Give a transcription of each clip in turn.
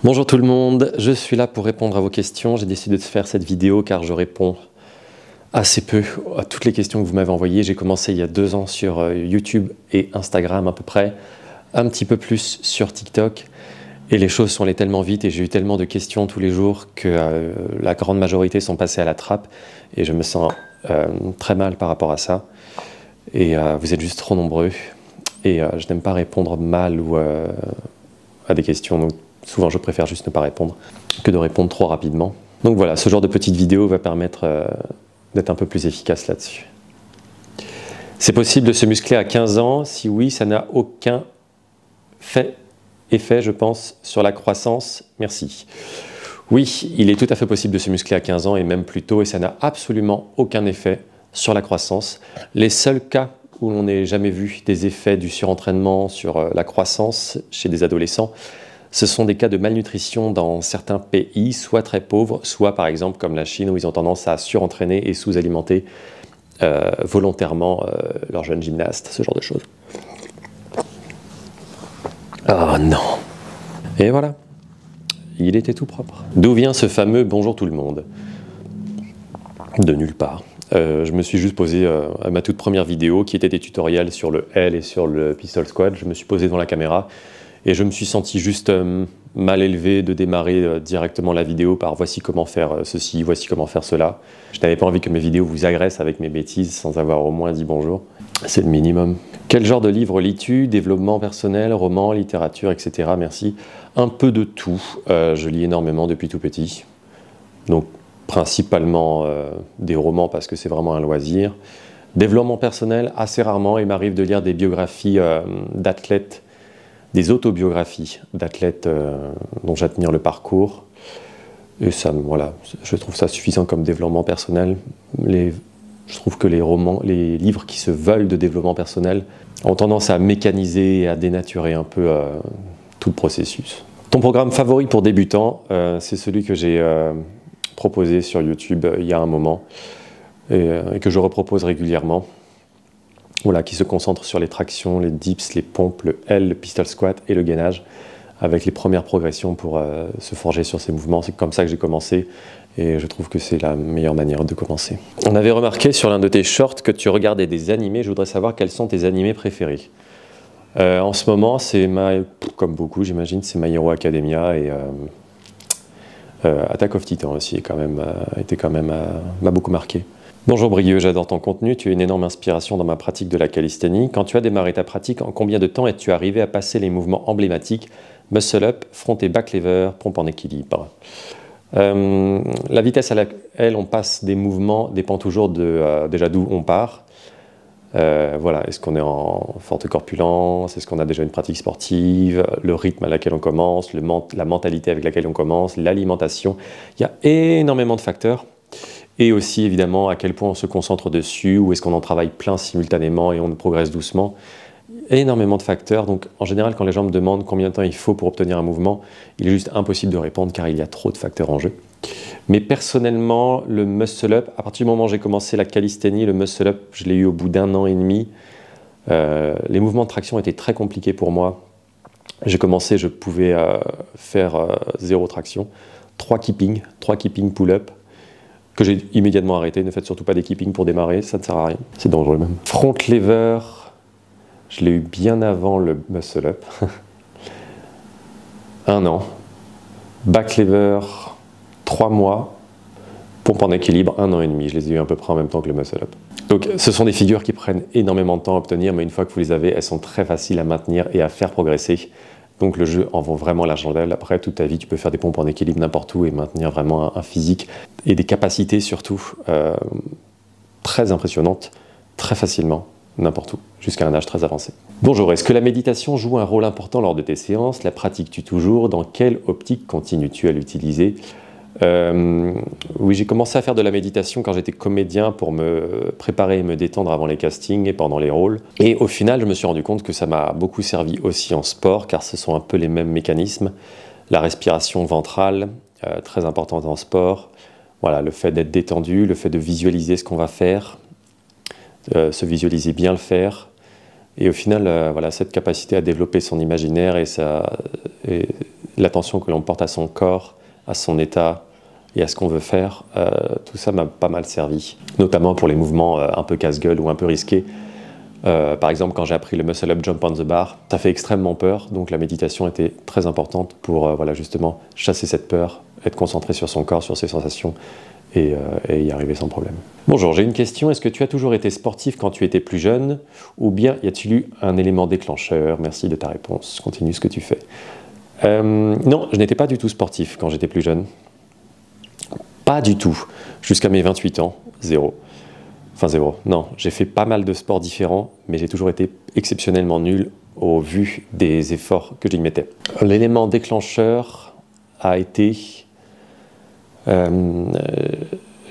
Bonjour tout le monde, je suis là pour répondre à vos questions. J'ai décidé de faire cette vidéo car je réponds assez peu à toutes les questions que vous m'avez envoyées. J'ai commencé il y a 2 ans sur YouTube et Instagram à peu près, un petit peu plus sur TikTok. Et les choses sont allées tellement vite et j'ai eu tellement de questions tous les jours que la grande majorité sont passées à la trappe. Et je me sens très mal par rapport à ça. Et vous êtes juste trop nombreux. Et je n'aime pas répondre mal ou à des questions. Donc, souvent, je préfère juste ne pas répondre que de répondre trop rapidement. Donc voilà, ce genre de petite vidéo va permettre d'être un peu plus efficace là-dessus. C'est possible de se muscler à 15 ans? Si oui, ça n'a aucun effet, je pense, sur la croissance. Merci. Oui, il est tout à fait possible de se muscler à 15 ans et même plus tôt, et ça n'a absolument aucun effet sur la croissance. Les seuls cas où on n'ait jamais vu des effets du surentraînement sur la croissance chez des adolescents, ce sont des cas de malnutrition dans certains pays, soit très pauvres, soit par exemple comme la Chine où ils ont tendance à surentraîner et sous-alimenter volontairement leurs jeunes gymnastes, ce genre de choses. Oh non! Et voilà, il était tout propre. D'où vient ce fameux « bonjour tout le monde » ? De nulle part. Je me suis juste posé à ma toute première vidéo qui était des tutoriels sur le L et sur le pistol squat. Je me suis posé devant la caméra et je me suis senti juste mal élevé de démarrer directement la vidéo par voici comment faire ceci, voici comment faire cela. Je n'avais pas envie que mes vidéos vous agressent avec mes bêtises sans avoir au moins dit bonjour. C'est le minimum. Quel genre de livre lis-tu? Développement personnel, roman, littérature, etc. Merci. Un peu de tout. Je lis énormément depuis tout petit. Donc principalement des romans parce que c'est vraiment un loisir. Développement personnel, assez rarement. Il m'arrive de lire des biographies d'athlètes, des autobiographies d'athlètes dont j'admire le parcours. Et ça, voilà, je trouve ça suffisant comme développement personnel. Je trouve que les livres qui se veulent de développement personnel ont tendance à mécaniser et à dénaturer un peu tout le processus. Ton programme favori pour débutants, c'est celui que j'ai proposé sur YouTube il y a un moment et que je repropose régulièrement. Voilà, qui se concentre sur les tractions, les dips, les pompes, le L, le pistol squat et le gainage, avec les premières progressions pour se forger sur ces mouvements. C'est comme ça que j'ai commencé et je trouve que c'est la meilleure manière de commencer. On avait remarqué sur l'un de tes shorts que tu regardais des animés. Je voudrais savoir quels sont tes animés préférés. En ce moment, c'est comme beaucoup, j'imagine, c'est My Hero Academia et Attack of Titan aussi, m'a beaucoup marqué. Bonjour Brieux, j'adore ton contenu, tu es une énorme inspiration dans ma pratique de la calisthénie. Quand tu as démarré ta pratique, en combien de temps es-tu arrivé à passer les mouvements emblématiques muscle up, front et back lever, pompe en équilibre? La vitesse à laquelle on passe des mouvements dépend toujours déjà d'où on part. Voilà, est-ce qu'on est en forte corpulence, est-ce qu'on a déjà une pratique sportive, le rythme à laquelle on commence, la mentalité avec laquelle on commence, l'alimentation. Il y a énormément de facteurs. Et aussi, évidemment, à quel point on se concentre dessus, ou est-ce qu'on en travaille plein simultanément et on progresse doucement. Énormément de facteurs. Donc, en général, quand les gens me demandent combien de temps il faut pour obtenir un mouvement, il est juste impossible de répondre car il y a trop de facteurs en jeu. Mais personnellement, le muscle-up, à partir du moment où j'ai commencé la calisthénie, le muscle-up, je l'ai eu au bout d'1 an et demi. Les mouvements de traction étaient très compliqués pour moi. J'ai commencé, je pouvais faire 0 traction, 3 keeping pull-up, que j'ai immédiatement arrêté. Ne faites surtout pas des keeping pour démarrer, ça ne sert à rien, c'est dangereux même. Front lever, je l'ai eu bien avant le muscle up. 1 an. Back lever, 3 mois. Pompe en équilibre, 1 an et demi. Je les ai eu à peu près en même temps que le muscle up. Donc ce sont des figures qui prennent énormément de temps à obtenir, mais une fois que vous les avez, elles sont très faciles à maintenir et à faire progresser. Donc le jeu en vaut vraiment la chandelle. Après, toute ta vie, tu peux faire des pompes en équilibre n'importe où et maintenir vraiment un physique et des capacités surtout très impressionnantes, très facilement, n'importe où, jusqu'à un âge très avancé. Bonjour, est-ce que la méditation joue un rôle important lors de tes séances? La pratiques-tu toujours? Dans quelle optique continues-tu à l'utiliser? Oui, j'ai commencé à faire de la méditation quand j'étais comédien pour me préparer et me détendre avant les castings et pendant les rôles. Et au final, je me suis rendu compte que ça m'a beaucoup servi aussi en sport, car ce sont un peu les mêmes mécanismes. La respiration ventrale, très importante en sport. Voilà, le fait d'être détendu, le fait de visualiser ce qu'on va faire, se visualiser bien le faire. Et au final, voilà, cette capacité à développer son imaginaire et l'attention que l'on porte à son corps, à son état et à ce qu'on veut faire, tout ça m'a pas mal servi, notamment pour les mouvements un peu casse-gueule ou un peu risqués. Par exemple, quand j'ai appris le Muscle Up Jump on the Bar, ça fait extrêmement peur, donc la méditation était très importante pour voilà, justement chasser cette peur, être concentré sur son corps, sur ses sensations et y arriver sans problème. Bonjour, j'ai une question. Est-ce que tu as toujours été sportif quand tu étais plus jeune ou bien y a-t-il eu un élément déclencheur? Merci de ta réponse. Continue ce que tu fais. Non, je n'étais pas du tout sportif quand j'étais plus jeune. Pas du tout. Jusqu'à mes 28 ans, zéro. Enfin zéro, non. J'ai fait pas mal de sports différents, mais j'ai toujours été exceptionnellement nul au vu des efforts que j'y mettais. L'élément déclencheur a été...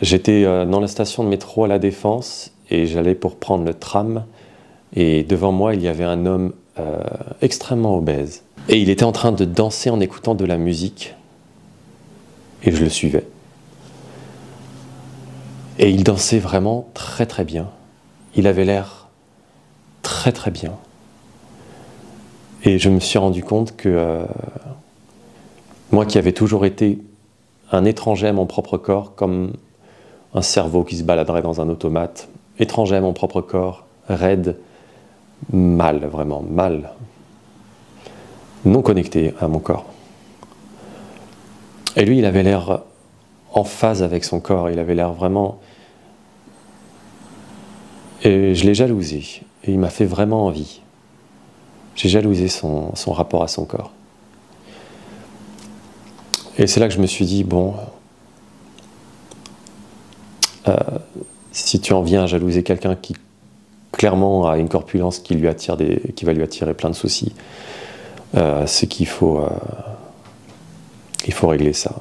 j'étais dans la station de métro à La Défense et j'allais pour prendre le tram. Et devant moi, il y avait un homme extrêmement obèse. Et il était en train de danser en écoutant de la musique. Et je le suivais. Et il dansait vraiment très très bien. Il avait l'air très très bien. Et je me suis rendu compte que moi qui avais toujours été un étranger à mon propre corps, comme un cerveau qui se baladerait dans un automate, étranger à mon propre corps, raide, mal, vraiment mal, non connecté à mon corps. Et lui, il avait l'air en phase avec son corps, il avait l'air vraiment... Et je l'ai jalousé, et il m'a fait vraiment envie. J'ai jalousé son rapport à son corps. Et c'est là que je me suis dit, bon, si tu en viens à jalouser quelqu'un qui clairement a une corpulence qui va lui attirer plein de soucis, c'est qu'il faut régler ça.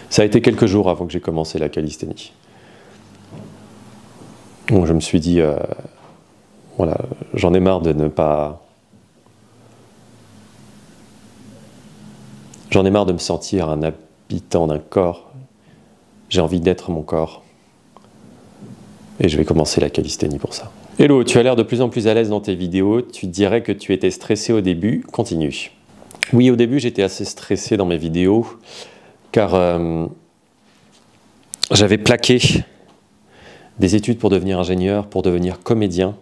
Ça a été quelques jours avant que j'ai commencé la calisthénie. Donc je me suis dit, voilà, j'en ai marre de ne pas... J'en ai marre de me sentir un habitant d'un corps. J'ai envie d'être mon corps. Et je vais commencer la calisthénie pour ça. Hello, tu as l'air de plus en plus à l'aise dans tes vidéos. Tu dirais que tu étais stressé au début. Continue. Oui, au début, j'étais assez stressé dans mes vidéos, car j'avais plaqué des études pour devenir ingénieur, pour devenir comédien,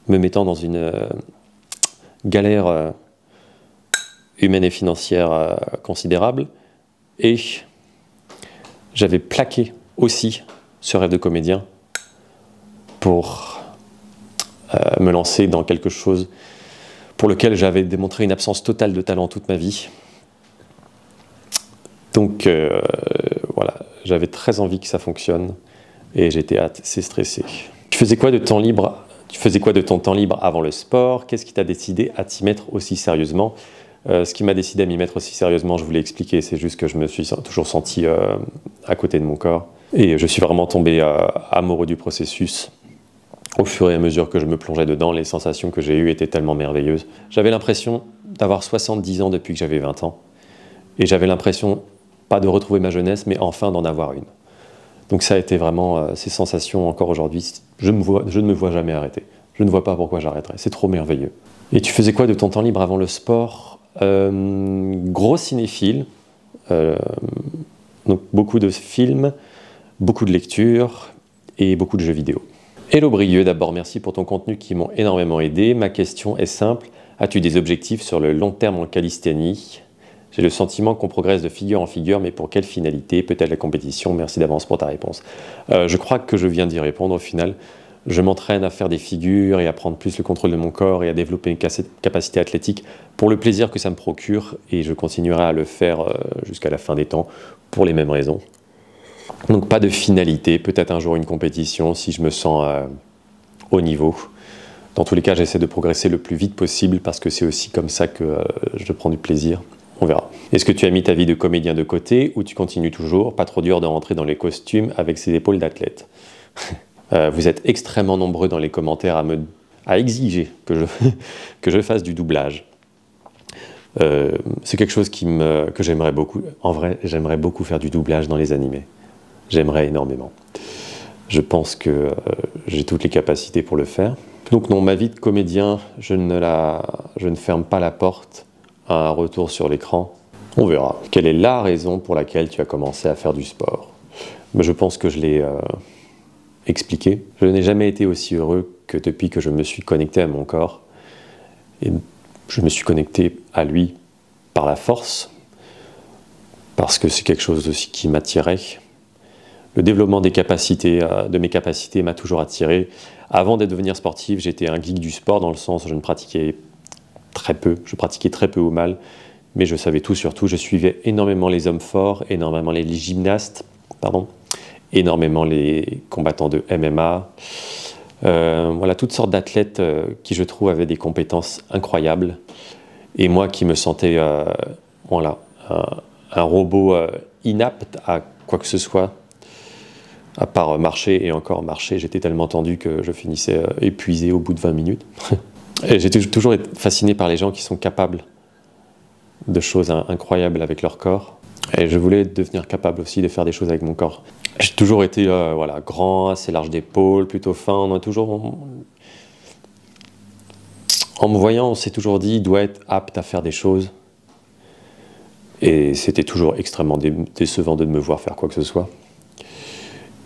me mettant dans une galère humaine et financière considérable. Et j'avais plaqué aussi ce rêve de comédien pour me lancer dans quelque chose pour lequel j'avais démontré une absence totale de talent toute ma vie. Donc voilà, j'avais très envie que ça fonctionne et j'étais assez stressé. Tu faisais quoi de ton temps libre avant le sport? Qu'est-ce qui t'a décidé à t'y mettre aussi sérieusement? Ce qui m'a décidé à m'y mettre aussi sérieusement, je vous l'ai expliqué, c'est juste que je me suis toujours senti à côté de mon corps. Et je suis vraiment tombé amoureux du processus. Au fur et à mesure que je me plongeais dedans, les sensations que j'ai eues étaient tellement merveilleuses. J'avais l'impression d'avoir 70 ans depuis que j'avais 20 ans. Et j'avais l'impression, pas de retrouver ma jeunesse, mais enfin d'en avoir une. Donc ça a été vraiment ces sensations encore aujourd'hui. Je ne me vois jamais arrêter. Je ne vois pas pourquoi j'arrêterais. C'est trop merveilleux. Et tu faisais quoi de ton temps libre avant le sport? Gros cinéphile. Donc beaucoup de films, beaucoup de lectures et beaucoup de jeux vidéo. Hello Brieux, d'abord merci pour ton contenu qui m'ont énormément aidé. Ma question est simple, as-tu des objectifs sur le long terme en calisthénie? J'ai le sentiment qu'on progresse de figure en figure, mais pour quelle finalité? Peut-être la compétition? Merci d'avance pour ta réponse. Je crois que je viens d'y répondre au final. Je m'entraîne à faire des figures et à prendre plus le contrôle de mon corps et à développer une capacité athlétique pour le plaisir que ça me procure, et je continuerai à le faire jusqu'à la fin des temps pour les mêmes raisons. Donc pas de finalité, peut-être un jour une compétition si je me sens au niveau. Dans tous les cas, j'essaie de progresser le plus vite possible parce que c'est aussi comme ça que je prends du plaisir. On verra. Est-ce que tu as mis ta vie de comédien de côté ou tu continues toujours? Pas trop dur de rentrer dans les costumes avec ses épaules d'athlète. Vous êtes extrêmement nombreux dans les commentaires à exiger que je fasse du doublage. C'est quelque chose que j'aimerais beaucoup. En vrai, j'aimerais beaucoup faire du doublage dans les animés. J'aimerais énormément. Je pense que j'ai toutes les capacités pour le faire. Donc non, ma vie de comédien, je ne ferme pas la porte à un retour sur l'écran. On verra. Quelle est la raison pour laquelle tu as commencé à faire du sport? Je pense que je l'ai expliqué. Je n'ai jamais été aussi heureux que depuis que je me suis connecté à mon corps. Et je me suis connecté à lui par la force, parce que c'est quelque chose aussi qui m'attirait. Le développement des capacités, de mes capacités m'a toujours attiré. Avant de devenir sportif, j'étais un geek du sport dans le sens où je pratiquais très peu ou mal, mais je savais tout sur tout. Je suivais énormément les hommes forts, énormément les gymnastes, énormément les combattants de MMA. Voilà, toutes sortes d'athlètes qui, je trouve, avaient des compétences incroyables. Et moi qui me sentais voilà, un robot inapte à quoi que ce soit, à part marcher et encore marcher, j'étais tellement tendu que je finissais épuisé au bout de 20 minutes. Et j'ai toujours été fasciné par les gens qui sont capables de choses incroyables avec leur corps. Et je voulais devenir capable aussi de faire des choses avec mon corps. J'ai toujours été voilà, grand, assez large d'épaules, plutôt fin. On a toujours... En me voyant, on s'est toujours dit, il doit être apte à faire des choses. Et c'était toujours extrêmement décevant de me voir faire quoi que ce soit.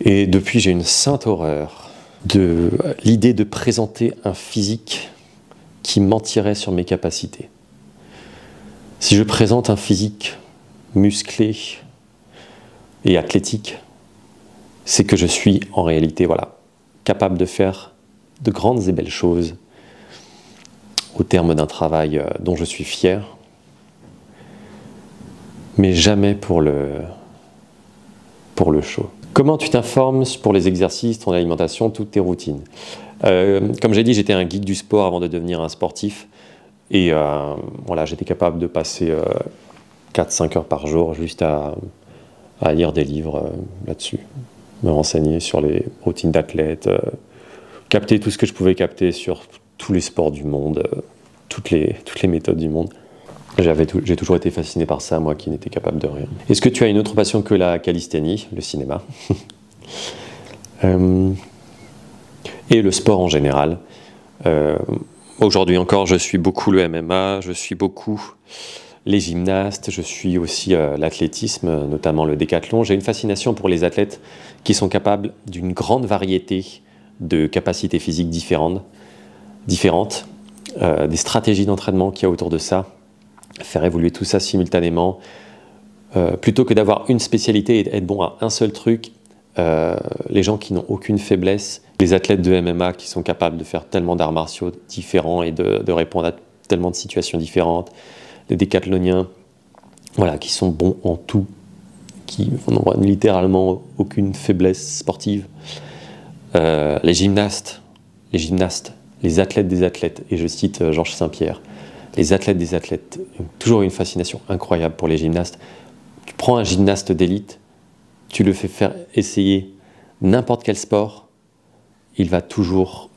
Et depuis, j'ai une sainte horreur de l'idée de présenter un physique qui mentirait sur mes capacités. Si je présente un physique musclé et athlétique, c'est que je suis en réalité voilà, capable de faire de grandes et belles choses au terme d'un travail dont je suis fier, mais jamais pour le show. Comment tu t'informes pour les exercices, ton alimentation, toutes tes routines? Comme j'ai dit, j'étais un geek du sport avant de devenir un sportif. Et voilà, j'étais capable de passer 4-5 heures par jour juste à lire des livres là-dessus, me renseigner sur les routines d'athlètes, capter tout ce que je pouvais capter sur tous les sports du monde, toutes les méthodes du monde. J'ai toujours été fasciné par ça, moi qui n'étais capable de rien. Est-ce que tu as une autre passion que la calisthénie, le cinéma et le sport en général? Aujourd'hui encore, je suis beaucoup le MMA, je suis beaucoup les gymnastes, je suis aussi l'athlétisme, notamment le décathlon. J'ai une fascination pour les athlètes qui sont capables d'une grande variété de capacités physiques différentes, des stratégies d'entraînement qu'il y a autour de ça, faire évoluer tout ça simultanément, plutôt que d'avoir une spécialité et être bon à un seul truc. Les gens qui n'ont aucune faiblesse, les athlètes de MMA qui sont capables de faire tellement d'arts martiaux différents et de répondre à tellement de situations différentes, les décathloniens, voilà, qui sont bons en tout, qui n'ont littéralement aucune faiblesse sportive, les gymnastes, les athlètes des athlètes, et je cite Georges Saint-Pierre, les athlètes des athlètes, toujours une fascination incroyable pour les gymnastes. Tu prends un gymnaste d'élite, tu le fais faire essayer n'importe quel sport, il va toujours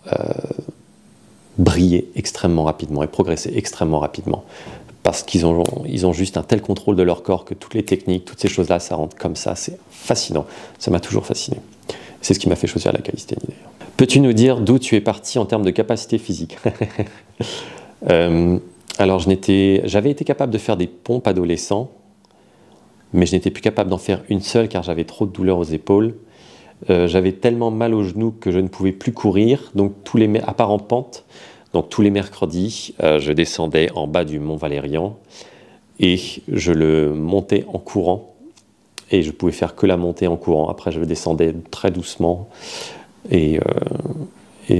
briller extrêmement rapidement et progresser extrêmement rapidement. Parce qu'ils ont juste un tel contrôle de leur corps que toutes les techniques, toutes ces choses-là, ça rentre comme ça. C'est fascinant. Ça m'a toujours fasciné. C'est ce qui m'a fait choisir la calisthénie d'ailleurs. Peux-tu nous dire d'où tu es parti en termes de capacité physique? Alors j'avais été capable de faire des pompes adolescents, mais je n'étais plus capable d'en faire une seule car j'avais trop de douleurs aux épaules. J'avais tellement mal aux genoux que je ne pouvais plus courir, donc à part en pente. Donc tous les mercredis, je descendais en bas du Mont Valérien et je le montais en courant. Et je pouvais faire que la montée en courant. Après, je descendais très doucement. Et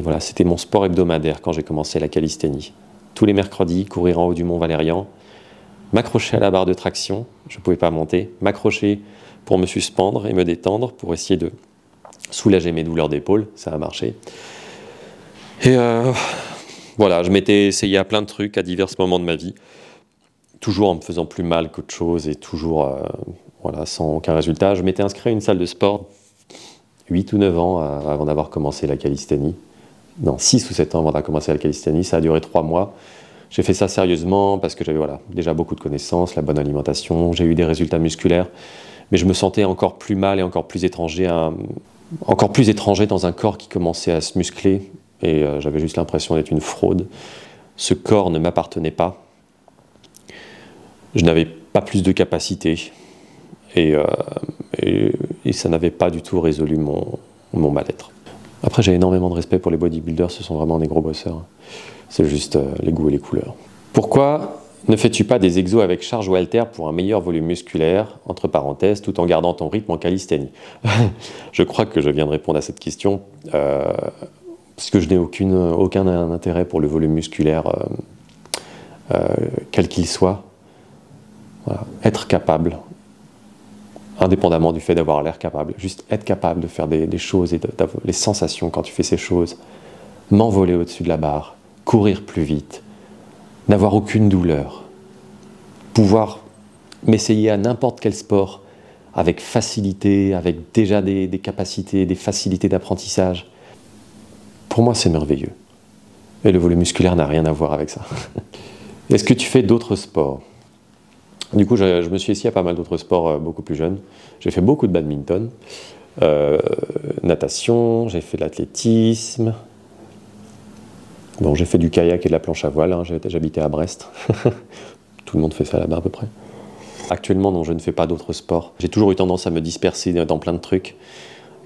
voilà, c'était mon sport hebdomadaire quand j'ai commencé la calisthénie. Tous les mercredis, courir en haut du Mont Valérien, m'accrocher à la barre de traction, je ne pouvais pas monter, m'accrocher pour me suspendre et me détendre, pour essayer de soulager mes douleurs d'épaule. Ça a marché. Et voilà, je m'étais essayé à plein de trucs à divers moments de ma vie, toujours en me faisant plus mal qu'autre chose et toujours voilà, sans aucun résultat. Je m'étais inscrit à une salle de sport 8 ou 9 ans avant d'avoir commencé la calisthénie. Non, 6 ou 7 ans avant d'avoir commencé la calisthénie. Ça a duré 3 mois. J'ai fait ça sérieusement parce que j'avais déjà beaucoup de connaissances, la bonne alimentation, j'ai eu des résultats musculaires, mais je me sentais encore plus mal et encore plus étranger dans un corps qui commençait à se muscler et j'avais juste l'impression d'être une fraude. Ce corps ne m'appartenait pas. Je n'avais pas plus de capacité et ça n'avait pas du tout résolu mon mal-être. Après, j'ai énormément de respect pour les bodybuilders, ce sont vraiment des gros bosseurs. C'est juste les goûts et les couleurs. Pourquoi ne fais-tu pas des exos avec charge ou haltère pour un meilleur volume musculaire, entre parenthèses, tout en gardant ton rythme en calisthénie? Je crois que je viens de répondre à cette question, parce que je n'ai aucun intérêt pour le volume musculaire, quel qu'il soit. Voilà. Être capable, indépendamment du fait d'avoir l'air capable, juste être capable de faire des choses et d'avoir les sensations quand tu fais ces choses, m'envoler au-dessus de la barre, courir plus vite, n'avoir aucune douleur, pouvoir m'essayer à n'importe quel sport avec facilité, avec déjà des capacités, des facilités d'apprentissage. Pour moi, c'est merveilleux. Et le volume musculaire n'a rien à voir avec ça. Est-ce que tu fais d'autres sports? Du coup, je me suis essayé à pas mal d'autres sports beaucoup plus jeunes. J'ai fait beaucoup de badminton, natation, j'ai fait de l'athlétisme. Bon, j'ai fait du kayak et de la planche à voile, hein. J'habitais à Brest. Tout le monde fait ça là-bas à peu près. Actuellement, non, je ne fais pas d'autres sports. J'ai toujours eu tendance à me disperser dans plein de trucs.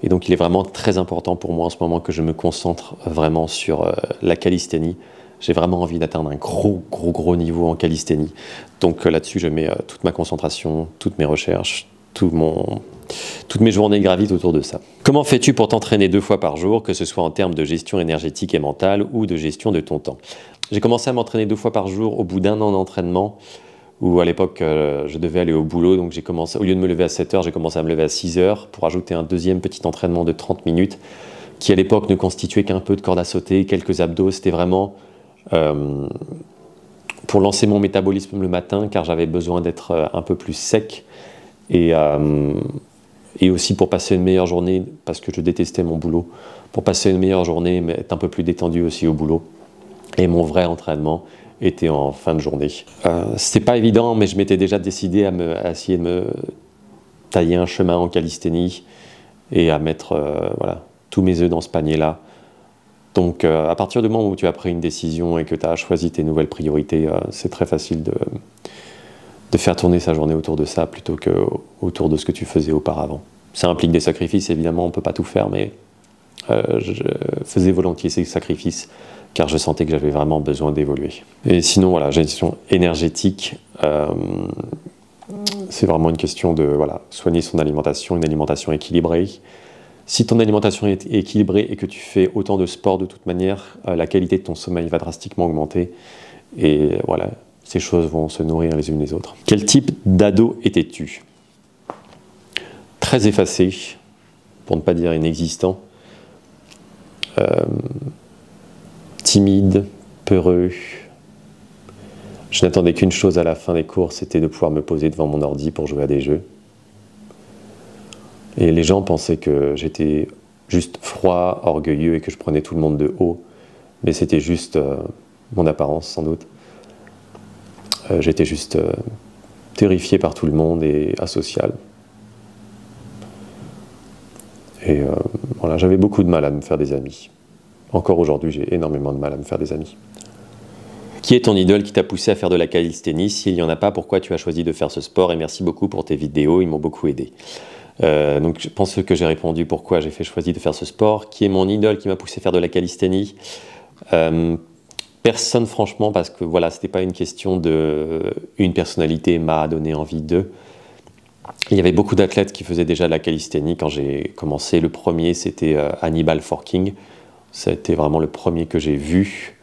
Et donc, il est vraiment très important pour moi en ce moment que je me concentre vraiment sur la calisthénie. J'ai vraiment envie d'atteindre un gros niveau en calisthénie. Donc là-dessus, je mets toute ma concentration, toutes mes recherches, toutes mes journées gravitent autour de ça. Comment fais-tu pour t'entraîner 2 fois par jour, que ce soit en termes de gestion énergétique et mentale ou de gestion de ton temps? J'ai commencé à m'entraîner 2 fois par jour au bout d'1 an d'entraînement, où à l'époque, je devais aller au boulot. Donc j'ai commencé, au lieu de me lever à 7 h, j'ai commencé à me lever à 6 h pour ajouter un deuxième petit entraînement de 30 minutes, qui à l'époque ne constituait qu'un peu de corde à sauter, quelques abdos. C'était vraiment pour lancer mon métabolisme le matin, car j'avais besoin d'être un peu plus sec et aussi pour passer une meilleure journée, parce que je détestais mon boulot, pour passer une meilleure journée, mais être un peu plus détendu aussi au boulot. Et mon vrai entraînement était en fin de journée. C'était pas évident, mais je m'étais déjà décidé à essayer de me tailler un chemin en calisthénie et à mettre voilà, tous mes œufs dans ce panier-là. Donc à partir du moment où tu as pris une décision et que tu as choisi tes nouvelles priorités, c'est très facile de faire tourner sa journée autour de ça plutôt que autour de ce que tu faisais auparavant. Ça implique des sacrifices, évidemment, on ne peut pas tout faire, mais je faisais volontiers ces sacrifices car je sentais que j'avais vraiment besoin d'évoluer. Et sinon, voilà, gestion énergétique, c'est vraiment une question de soigner son alimentation, une alimentation équilibrée. Si ton alimentation est équilibrée et que tu fais autant de sport de toute manière, la qualité de ton sommeil va drastiquement augmenter. Et voilà, ces choses vont se nourrir les unes les autres. Quel type d'ado étais-tu? Très effacé, pour ne pas dire inexistant. Timide, peureux. Je n'attendais qu'une chose à la fin des cours, c'était de pouvoir me poser devant mon ordi pour jouer à des jeux. Et les gens pensaient que j'étais juste froid, orgueilleux et que je prenais tout le monde de haut. Mais c'était juste mon apparence, sans doute. J'étais juste terrifié par tout le monde et asocial. Et voilà, j'avais beaucoup de mal à me faire des amis. Encore aujourd'hui, j'ai énormément de mal à me faire des amis. Qui est ton idole qui t'a poussé à faire de la calisthénie? S'il n'y en a pas, pourquoi tu as choisi de faire ce sport? Et merci beaucoup pour tes vidéos, ils m'ont beaucoup aidé. Donc je pense que j'ai répondu pourquoi j'ai choisi de faire ce sport. Qui est mon idole qui m'a poussé à faire de la calisthénie? Personne, franchement, parce que voilà, c'était pas une question de une personnalité m'a donné envie d'eux. Il y avait beaucoup d'athlètes qui faisaient déjà de la calisthénie quand j'ai commencé. Le premier, c'était Hannibal Forking. C'était vraiment le premier que j'ai vu.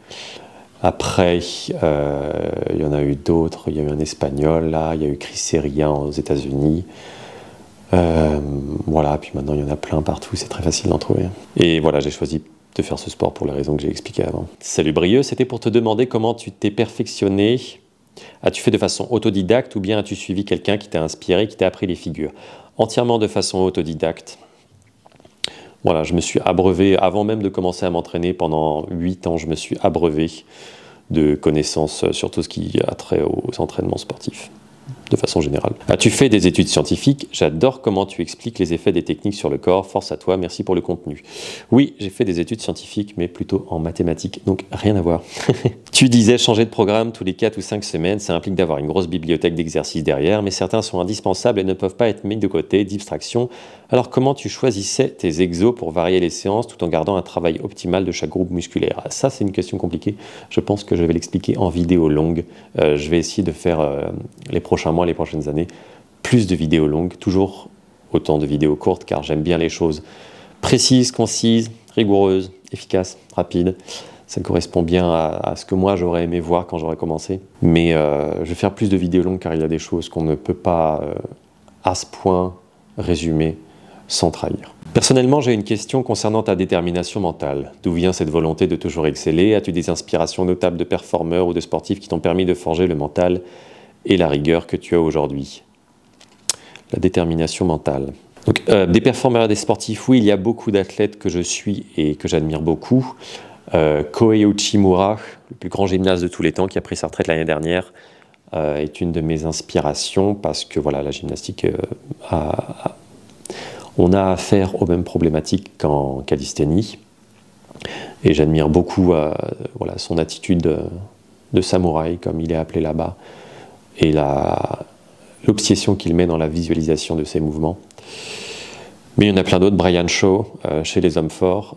Après, il y en a eu d'autres. Il y a eu un Espagnol, là. Il y a eu Chris Serian aux États-Unis. Voilà, puis maintenant, il y en a plein partout. C'est très facile d'en trouver. Et voilà, j'ai choisi de faire ce sport pour les raisons que j'ai expliquées avant. Salut Brieux, c'était pour te demander comment tu t'es perfectionné. As-tu fait de façon autodidacte ou bien as-tu suivi quelqu'un qui t'a inspiré, qui t'a appris les figures? Entièrement de façon autodidacte. Voilà, je me suis abreuvé, avant même de commencer à m'entraîner, pendant 8 ans, je me suis abreuvé de connaissances sur tout ce qui a trait aux entraînements sportifs. de façon générale. As-tu fait des études scientifiques? J'adore comment tu expliques les effets des techniques sur le corps. Force à toi, merci pour le contenu. Oui, j'ai fait des études scientifiques, mais plutôt en mathématiques, donc rien à voir. Tu disais changer de programme tous les 4 ou 5 semaines, ça implique d'avoir une grosse bibliothèque d'exercices derrière, mais certains sont indispensables et ne peuvent pas être mis de côté, distraction. Alors comment tu choisissais tes exos pour varier les séances tout en gardant un travail optimal de chaque groupe musculaire? Ça, c'est une question compliquée. Je pense que je vais l'expliquer en vidéo longue. Je vais essayer de faire les prochains mois, les prochaines années, plus de vidéos longues, toujours autant de vidéos courtes, car j'aime bien les choses précises, concises, rigoureuses, efficaces, rapides. Ça correspond bien à ce que moi j'aurais aimé voir quand j'aurais commencé. Mais je vais faire plus de vidéos longues car il y a des choses qu'on ne peut pas à ce point résumer sans trahir. Personnellement, j'ai une question concernant ta détermination mentale. D'où vient cette volonté de toujours exceller? As-tu des inspirations notables de performeurs ou de sportifs qui t'ont permis de forger le mental et la rigueur que tu as aujourd'hui? La détermination mentale. Donc, des performeurs et des sportifs, oui, il y a beaucoup d'athlètes que je suis et que j'admire beaucoup. Kohei Uchimura, le plus grand gymnaste de tous les temps, qui a pris sa retraite l'année dernière, est une de mes inspirations parce que voilà, la gymnastique, on a affaire aux mêmes problématiques qu'en calisthénie. Et j'admire beaucoup voilà, son attitude de samouraï, comme il est appelé là-bas, et l'obsession qu'il met dans la visualisation de ses mouvements. Mais il y en a plein d'autres. Brian Shaw, chez les hommes forts,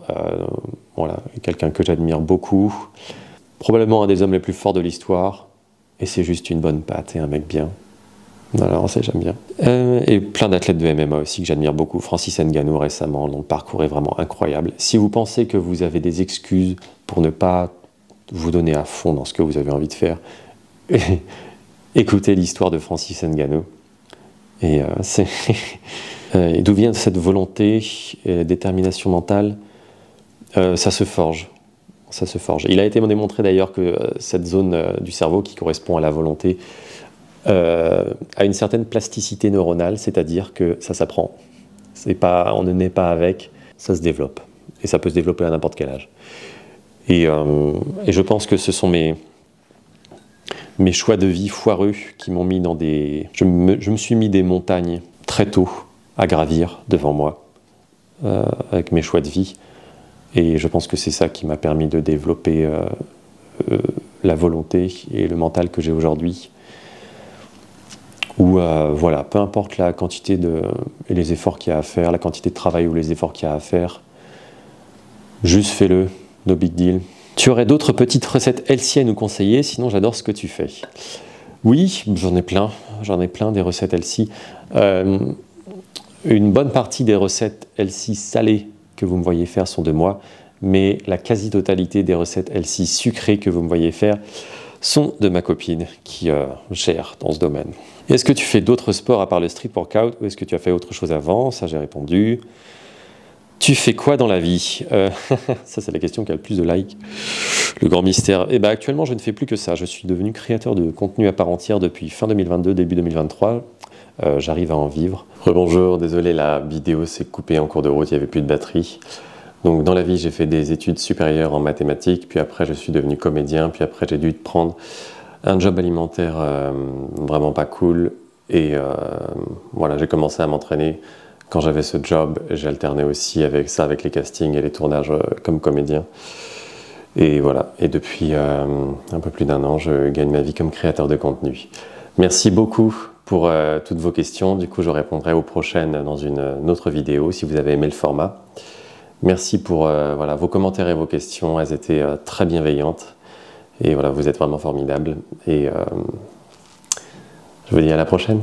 voilà, quelqu'un que j'admire beaucoup. Probablement un des hommes les plus forts de l'histoire. Et c'est juste une bonne patte et un mec bien. Alors ça, j'aime bien. Et plein d'athlètes de MMA aussi que j'admire beaucoup. Francis Ngannou récemment, dont le parcours est vraiment incroyable. Si vous pensez que vous avez des excuses pour ne pas vous donner à fond dans ce que vous avez envie de faire, écoutez l'histoire de Francis Ngannou. Et c'est... Et d'où vient cette volonté et détermination mentale? Ça se forge. Ça se forge. Il a été démontré d'ailleurs que cette zone du cerveau qui correspond à la volonté a une certaine plasticité neuronale, c'est-à-dire que ça s'apprend. On ne naît pas avec, ça se développe. Et ça peut se développer à n'importe quel âge. Et je pense que ce sont mes choix de vie foireux qui m'ont mis dans des... Je me suis mis des montagnes très tôt à gravir devant moi avec mes choix de vie. Et je pense que c'est ça qui m'a permis de développer la volonté et le mental que j'ai aujourd'hui. Où, voilà, peu importe la quantité et les efforts qu'il y a à faire, la quantité de travail ou les efforts qu'il y a à faire, juste fais-le, no big deal. Tu aurais d'autres petites recettes healthy à nous conseiller? Sinon, j'adore ce que tu fais. Oui, j'en ai plein des recettes healthy. Une bonne partie des recettes healthy salées que vous me voyez faire sont de moi, mais la quasi-totalité des recettes healthy sucrées que vous me voyez faire sont de ma copine qui gère dans ce domaine. Est-ce que tu fais d'autres sports à part le street workout ou est-ce que tu as fait autre chose avant? Ça, j'ai répondu. Tu fais quoi dans la vie? Ça, c'est la question qui a le plus de likes. Le grand mystère. Eh ben, actuellement, je ne fais plus que ça. Je suis devenu créateur de contenu à part entière depuis fin 2022, début 2023. J'arrive à en vivre. Rebonjour, désolé, la vidéo s'est coupée en cours de route, il n'y avait plus de batterie. Donc dans la vie, j'ai fait des études supérieures en mathématiques, puis après je suis devenu comédien, puis après j'ai dû prendre un job alimentaire vraiment pas cool. Et voilà, j'ai commencé à m'entraîner quand j'avais ce job. J'ai alterné aussi avec ça, avec les castings et les tournages comme comédien. Et voilà, et depuis un peu plus d'1 an, je gagne ma vie comme créateur de contenu. Merci beaucoup pour toutes vos questions. Du coup, je répondrai aux prochaines dans une autre vidéo si vous avez aimé le format. Merci pour voilà, vos commentaires et vos questions. Elles étaient très bienveillantes. Et voilà, vous êtes vraiment formidables. Et je vous dis à la prochaine.